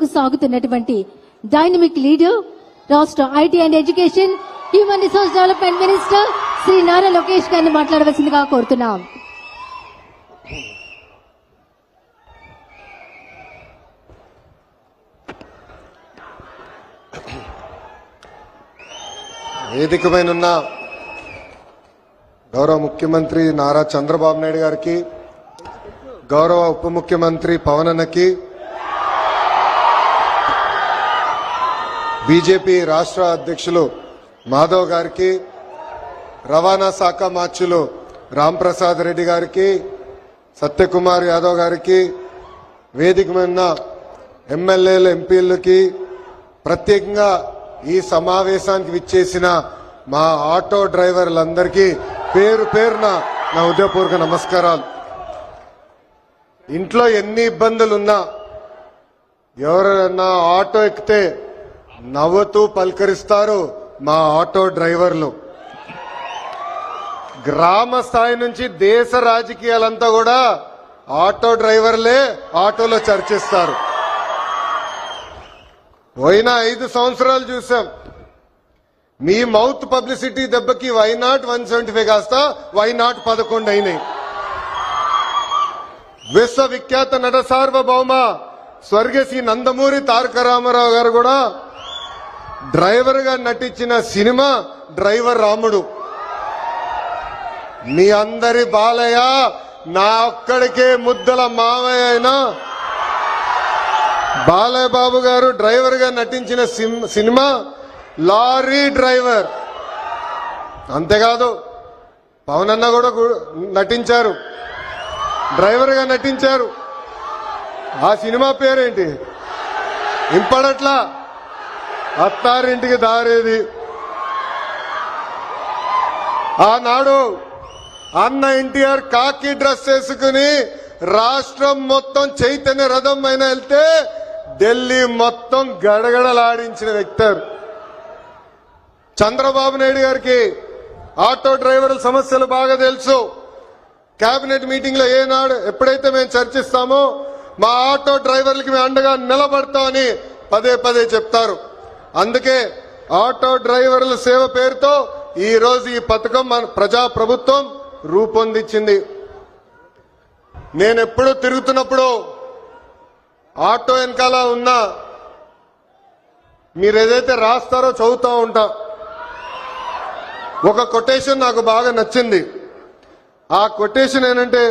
ముందుకు సాగుతున్నటువంటి dynamic leader, రాష్ట్ర IT and education human resource development minister Shri Nara Lokesh గారిని మాట్లాడవలసిందిగా కోరుతున్నాం. వేదికపైనున్న గౌరవ ముఖ్యమంత్రి నారా చంద్రబాబు నాయుడు గారికి, గౌరవ ఉప ముఖ్యమంత్రి పవన్ అన్నకి, బీజేపీ రాష్ట్ర అధ్యక్షులు మాధవ్ గారికి, రవాణా శాఖ మార్చులు రాంప్రసాద్ రెడ్డి గారికి, సత్యకుమార్ యాదవ్ గారికి, వేదిక మీద ఎమ్మెల్యేలు ఎంపీలకి, ప్రత్యేకంగా ఈ సమావేశానికి విచ్చేసిన మా ఆటో డ్రైవర్లందరికీ పేరు పేరున నా హృదయపూర్వక నమస్కారాలు. ఇంట్లో ఎన్ని ఇబ్బందులున్నా ఎవరైనా ఆటో ఎక్కితే నవ్వుతూ పలకరిస్తారు మా ఆటో డ్రైవర్లు. గ్రామ స్థాయి నుంచి దేశ రాజకీయాలంతా కూడా ఆటో డ్రైవర్లే ఆటోలో చర్చిస్తారు. పోయిన 5 సంవత్సరాలు చూసాం. మీ మౌత్ పబ్లిసిటీ దెబ్బకి వైనాట్ 175 కాస్త వైనాట్ 11 అయినాయి. విశ్వవిఖ్యాత నట సార్వభౌమ స్వర్గశ్రీ నందమూరి తారక రామారావు గారు కూడా డ్రైవర్ గా నటించిన సినిమా డ్రైవర్ రాముడు. మీ అందరి బాలయ్య నా ఒక్కడికే ముద్దల మావయ్య అయినా బాలయ్య బాబు గారు డ్రైవర్ గా నటించిన సినిమా లారీ డ్రైవర్. అంతేకాదు పవన్ అన్న కూడా నటించారు, డ్రైవర్ గా నటించారు. ఆ సినిమా పేరేంటి ఇంపడట్లా, అత్తారింటికి దారేది. ఆనాడు అన్న ఎన్టీఆర్ కాకి డ్రెస్ వేసుకుని రాష్ట్రం మొత్తం చైతన్య రథం పైన వెళ్తే ఢిల్లీ మొత్తం గడగడలాడించిన వ్యక్తి. చంద్రబాబు నాయుడు గారికి ఆటో డ్రైవర్ల సమస్యలు బాగా తెలుసు. కేబినెట్ మీటింగ్ లో ఏనాడు ఎప్పుడైతే మేము చర్చిస్తామో మా ఆటో డ్రైవర్లకి మేము అండగా నిలబడతామని పదే పదే చెప్తారు. అందుకే ఆటో డ్రైవర్ల సేవ పేరుతో ఈ రోజు ఈ పథకం మన ప్రజా ప్రభుత్వం రూపొందించింది. నేను ఎప్పుడూ తిరుగుతున్నప్పుడు ఆటో వెనకాల ఉన్నా మీరు ఏదైతే రాస్తారో చదువుతూ ఉంటా. ఒక కొటేషన్ నాకు బాగా నచ్చింది. ఆ కొటేషన్ ఏంటంటే,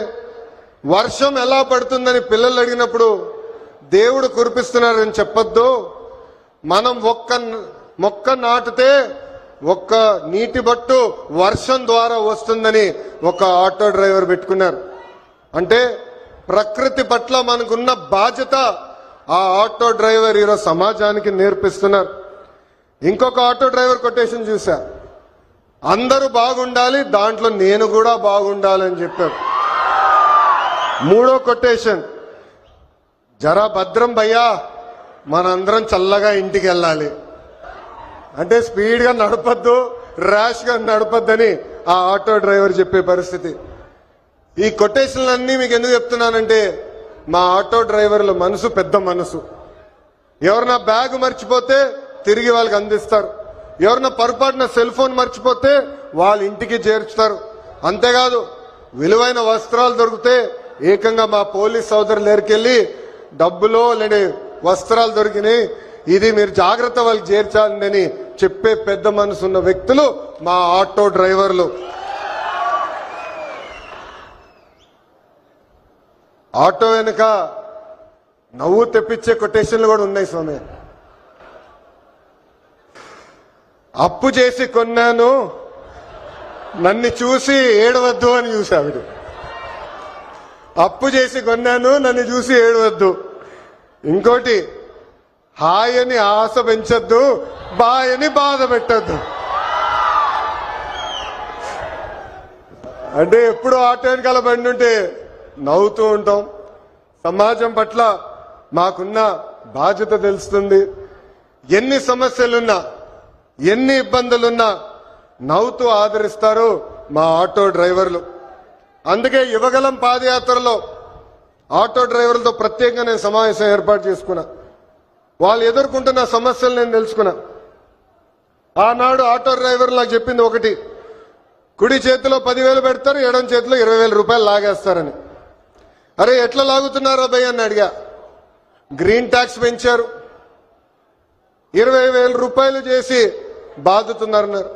వర్షం ఎలా పడుతుందని పిల్లలు అడిగినప్పుడు దేవుడు కురిపిస్తున్నారని చెప్పొద్దు, మనం ఒక్క మొక్క నాటితే ఒక్క నీటి బట్టు వర్షం ద్వారా వస్తుందని ఒక ఆటో డ్రైవర్ పెట్టుకున్నారు. అంటే ప్రకృతి పట్ల మనకున్న బాధ్యత ఆ ఆటో డ్రైవర్ ఈరోజు సమాజానికి నేర్పిస్తున్నారు. ఇంకొక ఆటో డ్రైవర్ కొటేషన్ చూసా, అందరూ బాగుండాలి దాంట్లో నేను కూడా బాగుండాలని చెప్పారు. మూడో కొటేషన్, జరా భద్రం భయ్యా మనందరం చల్లగా ఇంటికి వెళ్ళాలి. అంటే స్పీడ్ గా నడపద్దు, ర్యాష్ గా నడపద్దని ఆ ఆటో డ్రైవర్ చెప్పే పరిస్థితి. ఈ కొటేషన్లన్నీ మీకు ఎందుకు చెప్తున్నానంటే, మా ఆటో డ్రైవర్ల మనసు పెద్ద మనసు. ఎవరన్నా బ్యాగ్ మర్చిపోతే తిరిగి వాళ్ళకి అందిస్తారు, ఎవరన్నా పొరపాటున సెల్ ఫోన్ మర్చిపోతే వాళ్ళ ఇంటికి చేర్చుతారు. అంతేకాదు విలువైన వస్త్రాలు దొరికితే ఏకంగా మా పోలీస్ సోదరులు దగ్గరికెళ్ళి డబ్బులో లేని వస్త్రాలు దొరికినాయి, ఇది మీరు జాగ్రత్త వాళ్ళకి చేర్చాలని చెప్పే పెద్ద మనసు ఉన్న వ్యక్తులు మా ఆటో డ్రైవర్లు. ఆటో వెనుక నవ్వు తెప్పించే కొటేషన్లు కూడా ఉన్నాయి స్వామి. అప్పు చేసి కొన్నాను నన్ను చూసి ఏడవద్దు అని చూసావిడు. అప్పు చేసి కొన్నాను నన్ను చూసి ఏడవద్దు. ఇంకోటి, హాయని ఆశ పెంచొద్దు, బాయని బాధ పెట్టద్దు. అంటే ఎప్పుడు ఆటో వెనకాల బండి ఉంటే నవ్వుతూ ఉంటాం. సమాజం పట్ల మాకున్న బాధ్యత తెలుస్తుంది. ఎన్ని సమస్యలున్నా ఎన్ని ఇబ్బందులున్నా నవ్వుతూ ఆదరిస్తారు మా ఆటో డ్రైవర్లు. అందుకే యువగలం పాదయాత్రలో ఆటో డ్రైవర్లతో ప్రత్యేకంగా నేను సమావేశం ఏర్పాటు చేసుకున్నా. వాళ్ళు ఎదుర్కొంటున్న సమస్యలు నేను తెలుసుకున్నా. ఆనాడు ఆటో డ్రైవర్ నాకు చెప్పింది ఒకటి, కుడి చేతిలో 10,000 పెడతారు, ఎడం చేతిలో 20,000 రూపాయలు లాగేస్తారని. అరే ఎట్లా లాగుతున్నారా భయ్ అని అడిగా. గ్రీన్ ట్యాక్స్ పెంచారు, 20,000 రూపాయలు చేసి బాదుతున్నారన్నారు.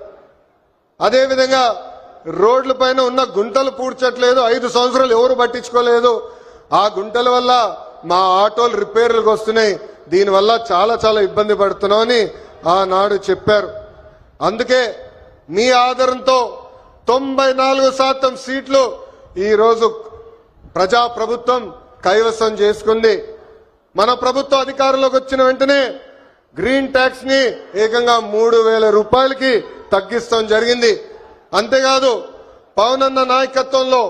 అదేవిధంగా రోడ్ల పైన ఉన్న గుంటలు పూడ్చట్లేదు, 5 సంవత్సరాలు ఎవరు పట్టించుకోలేదు. ఆ గుంటల వల్ల మా ఆటోలు రిపేర్లకు వస్తున్నాయి, దీనివల్ల చాలా చాలా ఇబ్బంది పడుతున్నామని ఆనాడు చెప్పారు. అందుకే మీ ఆదరణతో 94% సీట్లు ఈరోజు ప్రజాప్రభుత్వం కైవసం చేసుకుంది. మన ప్రభుత్వం అధికారంలోకి వచ్చిన వెంటనే గ్రీన్ ట్యాక్స్ ని ఏకంగా 3,000 రూపాయలకి తగ్గిస్తాం జరిగింది. అంతేకాదు పవన్ అన్న నాయకత్వంలో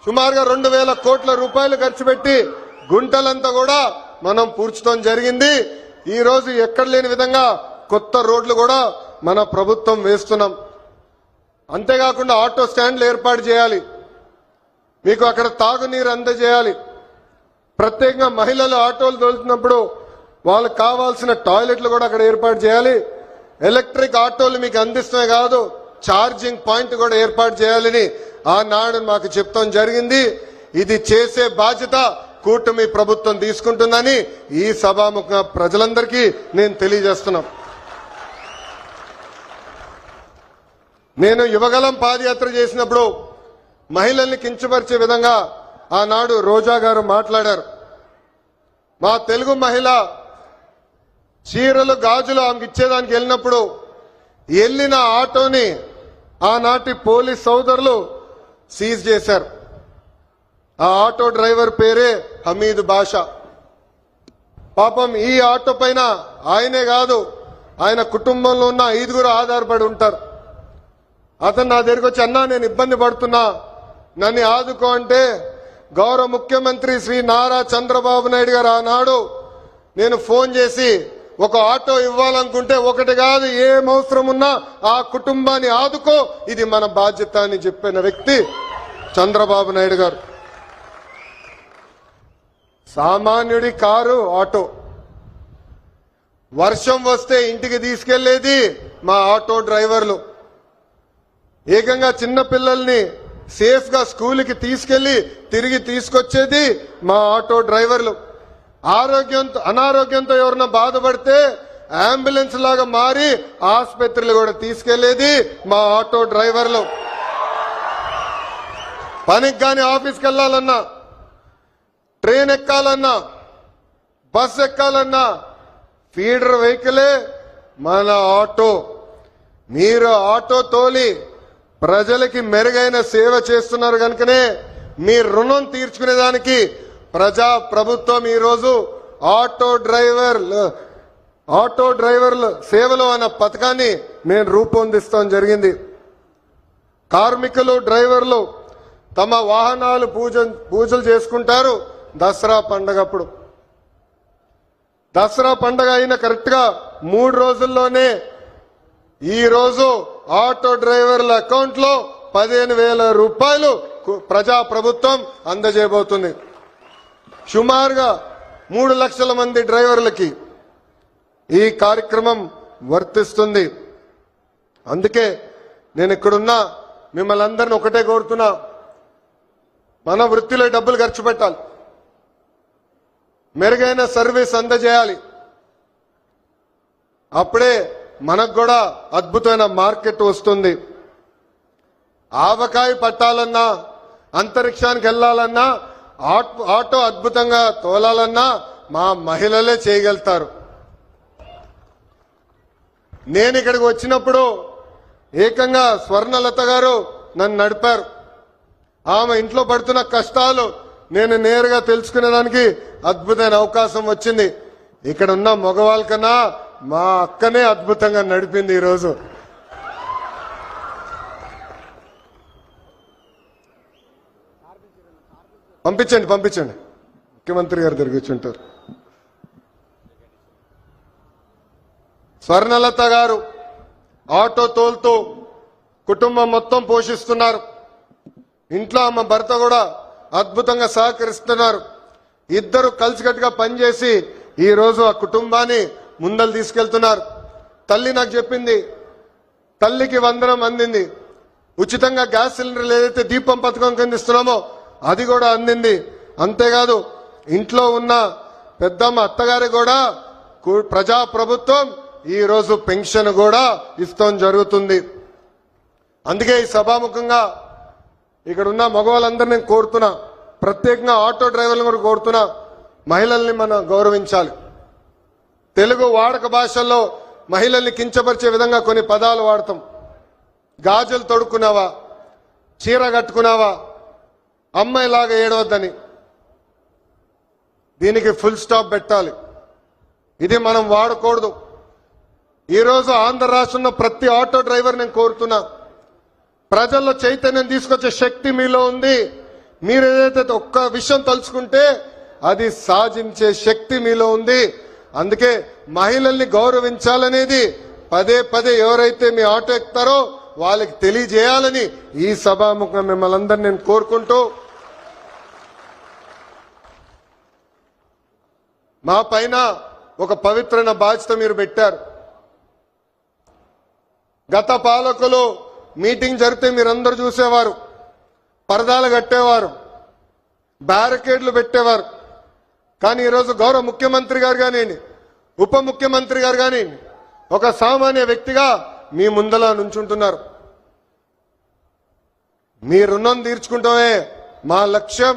సుమారుగా 2,000 కోట్ల రూపాయలు ఖర్చు పెట్టి గుంటలంతా కూడా మనం పూడ్చడం జరిగింది. ఈ రోజు ఎక్కడ లేని విధంగా కొత్త రోడ్లు కూడా మన ప్రభుత్వం వేస్తున్నాం. అంతేకాకుండా ఆటో స్టాండ్లు ఏర్పాటు చేయాలి, మీకు అక్కడ తాగునీరు అందజేయాలి. ప్రత్యేకంగా మహిళలు ఆటోలు తోలుతున్నప్పుడు వాళ్ళకి కావాల్సిన టాయిలెట్లు కూడా అక్కడ ఏర్పాటు చేయాలి. ఎలక్ట్రిక్ ఆటోలు మీకు అందిస్తమే కాదు, ఛార్జింగ్ పాయింట్ కూడా ఏర్పాటు చేయాలని ఆనాడు మాకు చెప్తాం జరిగింది. ఇది చేసే బాధ్యత కూటమి ప్రభుత్వం తీసుకుంటుందని ఈ సభాముఖ ప్రజలందరికీ నేను తెలియజేస్తున్నాం. నేను యువగలం పాదయాత్ర చేసినప్పుడు మహిళల్ని కించపరిచే విధంగా ఆనాడు రోజా గారు మాట్లాడారు. మా తెలుగు మహిళ చీరలు గాజులు ఆమెకి ఇచ్చేదానికి వెళ్ళినప్పుడు వెళ్ళిన ఆటోని ఆనాటి పోలీస్ సోదరులు సీజ్ చేశారు. ఆ ఆటో డ్రైవర్ పేరే హమీద్ బాషా. పాపం ఈ ఆటో పైన ఆయనే కాదు, ఆయన కుటుంబంలో ఉన్న 5గురు ఆధారపడి ఉంటారు. అతను నా దగ్గరికి వచ్చి, అన్నా నేను ఇబ్బంది పడుతున్నా, నన్ను ఆదుకో అంటే గౌరవ ముఖ్యమంత్రి శ్రీ నారా చంద్రబాబు నాయుడు గారు ఆనాడు నేను ఫోన్ చేసి ఒక ఆటో ఇవ్వాలనుకుంటే ఒకటి కాదు, ఏం అవసరం ఉన్నా ఆ కుటుంబాన్ని ఆదుకో, ఇది మన బాధ్యత అని చెప్పిన వ్యక్తి చంద్రబాబు నాయుడు గారు. సామాన్యుడి కారు ఆటో, వర్షం వస్తే ఇంటికి తీసుకెళ్లేది మా ఆటో డ్రైవర్లు. ఏకంగా చిన్న పిల్లల్ని సేఫ్ గా స్కూల్కి తీసుకెళ్లి తిరిగి తీసుకొచ్చేది మా ఆటో డ్రైవర్లు. అనారోగ్యంతో ఎవరన్నా బాధపడితే అంబులెన్స్ లాగా మారి ఆసుపత్రులు కూడా తీసుకెళ్లేది మా ఆటో డ్రైవర్లు. పనికి కానీ ఆఫీస్కి వెళ్లాలన్నా, ట్రైన్ ఎక్కాలన్నా, బస్ ఎక్కాలన్నా ఫీడర్ వెహికలే మన ఆటో. మీరు ఆటో తోలి ప్రజలకి మెరుగైన సేవ చేస్తున్నారు కనుకనే మీ రుణం తీర్చుకునేదానికి ప్రజా ప్రభుత్వం ఈరోజు ఆటో డ్రైవర్ల సేవలు అన్న పథకాన్ని మేము రూపొందిస్తాం జరిగింది. కార్మికులు డ్రైవర్లు తమ వాహనాలు పూజలు చేసుకుంటారు దసరా పండగప్పుడు. దసరా పండగ అయిన కరెక్ట్ గా 3 రోజుల్లోనే ఈ రోజు ఆటో డ్రైవర్ల అకౌంట్ లో 15,000 రూపాయలు ప్రజా ప్రభుత్వం అందజేయబోతుంది. సుమారుగా 3 లక్షల మంది డ్రైవర్లకి ఈ కార్యక్రమం వర్తిస్తుంది. అందుకే నేను ఇక్కడున్నా మిమ్మల్ని అందరిని ఒకటే కోరుతున్నా, మన వృత్తిలో డబ్బులు ఖర్చు పెట్టాలి, మెరుగైన సర్వీస్ అందజేయాలి. అప్పుడే మనకు కూడా అద్భుతమైన మార్కెట్ వస్తుంది. ఆవకాయ పట్టాలన్నా, అంతరిక్షానికి వెళ్లాలన్నా, ఆటో అద్భుతంగా తోలాలన్నా మా మహిళలే చేయగలుగుతారు. నేను ఇక్కడికి వచ్చినప్పుడు ఏకంగా స్వర్ణలత గారు నన్ను నడిపారు. ఆమె ఇంట్లో పడుతున్న కష్టాలు నేను నేరుగా తెలుసుకునేదానికి అద్భుతమైన అవకాశం వచ్చింది. ఇక్కడ ఉన్న మగవాళ్ళ కన్నా మా అక్కనే అద్భుతంగా నడిపింది. ఈరోజు పంపించండి ముఖ్యమంత్రి గారు దగ్గర కూర్చుంటారు. స్వర్ణలత గారు ఆటో తోలుతూ కుటుంబం మొత్తం పోషిస్తున్నారు. ఇంట్లో ఆమె భర్త కూడా అద్భుతంగా సహకరిస్తున్నారు. ఇద్దరు కలిసికట్టుగా పనిచేసి ఈ రోజు ఆ కుటుంబాన్ని ముందలు తీసుకెళ్తున్నారు. తల్లి నాకు చెప్పింది, తల్లికి వందనం అందింది, ఉచితంగా గ్యాస్ సిలిండర్లు ఏదైతే దీపం పథకం కింద ఇస్తున్నామో అది కూడా అందింది. అంతేకాదు ఇంట్లో ఉన్న పెద్దమ్మ అత్తగారి కూడా ప్రజా ప్రభుత్వం ఈ రోజు పెన్షన్ కూడా ఇస్తాం జరుగుతుంది. అందుకే ఈ సభాముఖంగా ఇక్కడ ఉన్న మగవాళ్ళందరూ నేను కోరుతున్నా, ప్రత్యేకంగా ఆటో డ్రైవర్లను కూడా కోరుతున్నా, మహిళల్ని మనం గౌరవించాలి. తెలుగు వాడక భాషల్లో మహిళల్ని కించపరిచే విధంగా కొన్ని పదాలు వాడతాం. గాజులు తొడుక్కున్నావా, చీర కట్టుకున్నావా, అమ్మాయిలాగా ఏడవద్దని. దీనికి ఫుల్ స్టాప్ పెట్టాలి. ఇది మనం వాడకూడదు. ఈరోజు ఆంధ్ర రాష్ట్రంలో ప్రతి ఆటో డ్రైవర్ నేను కోరుతున్నా, ప్రజల్లో చైతన్యం తీసుకొచ్చే శక్తి మీలో ఉంది. మీరు ఏదైతే ఒక్క విషయం తలుచుకుంటే అది సాధించే శక్తి మీలో ఉంది. అందుకే మహిళల్ని గౌరవించాలనేది పదే పదే ఎవరైతే మీ ఆటో ఎక్కుతారో వాళ్ళకి తెలియజేయాలని ఈ సభాముఖంగా మిమ్మల్ని అందరినీ నేను కోరుకుంటూ, మా పైన ఒక పవిత్రమైన బాధ్యత మీరు పెట్టారు. గత పాలకులు మీటింగ్ జరిగితే మీరందరూ చూసేవారు, పరదాలు కట్టేవారు, బ్యారికేడ్లు పెట్టేవారు. కానీ ఈరోజు గౌరవ ముఖ్యమంత్రి గారు కానివ్వండి, ఉప ముఖ్యమంత్రి గారు కానివ్వండి, ఒక సామాన్య వ్యక్తిగా మీ ముందల నుంచుంటున్నారు. మీ రుణం తీర్చుకుంటామే మా లక్ష్యం.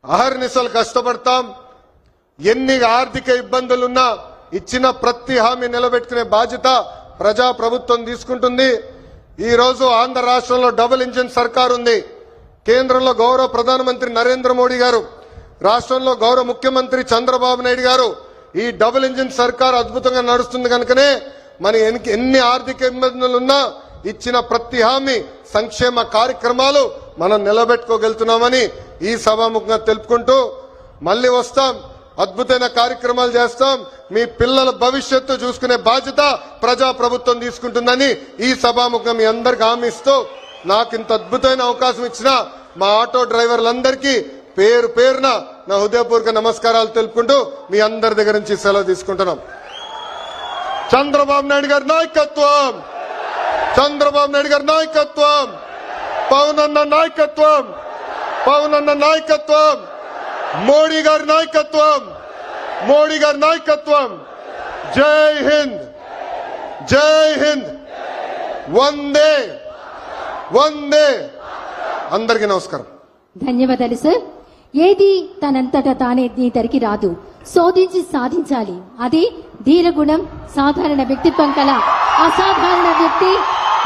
అహర్నిశలు కష్టపడతాం. ఎన్ని ఆర్థిక ఇబ్బందులున్నా ఇచ్చిన ప్రతి హామీ నిలబెట్టుకునే బాధ్యత ప్రజా ప్రభుత్వం తీసుకుంటుంది. ఈ రోజు ఆంధ్ర రాష్ట్రంలో డబుల్ ఇంజిన్ సర్కార్ ఉంది. కేంద్రంలో గౌరవ ప్రధానమంత్రి నరేంద్ర మోడీ గారు, రాష్ట్రంలో గౌరవ ముఖ్యమంత్రి చంద్రబాబు నాయుడు గారు. ఈ డబుల్ ఇంజిన్ సర్కార్ అద్భుతంగా నడుస్తుంది కనుకనే మన ఎన్ని ఆర్థిక ఇబ్బందులున్నా ఇచ్చిన ప్రతి హామీ, సంక్షేమ కార్యక్రమాలు మనం నిలబెట్టుకోగలుగుతున్నామని ఈ సభాముఖంగా తెలుపుకుంటూ, మళ్ళీ వస్తాం, అద్భుతమైన కార్యక్రమాలు చేస్తాం. మీ పిల్లల భవిష్యత్తు చూసుకునే బాధ్యత ప్రజా ప్రభుత్వం తీసుకుంటుందని ఈ సభాముఖంగా మీ అందరికి హామీ ఇస్తూ, నాకు ఇంత అద్భుతమైన అవకాశం ఇచ్చిన మా ఆటో డ్రైవర్లందరికీ పేరు పేరున నా హృదయపూర్వక నమస్కారాలు తెలుపుకుంటూ మీ అందరి దగ్గర నుంచి సెలవు తీసుకుంటున్నాం. చంద్రబాబు నాయుడు గారి నాయకత్వం, చంద్రబాబు నాయుడు గారి నాయకత్వం, పవన్ అన్న నాయకత్వం, పవన్ అన్న నాయకత్వం, మోడీ గారి నాయకత్వం, మోడీ గారి నాయకత్వం. జై హింద్, జై హింద్, వందే వందే. అందరికీ నమస్కారం. ధన్యవాదాలు సార్. ఏది తనంతటా తానే నీ తరికి రాదు, శోధించి సాధించాలి. అది ధీరగుణం, సాధారణ వ్యక్తిత్వం కల అసాధారణ వ్యక్తి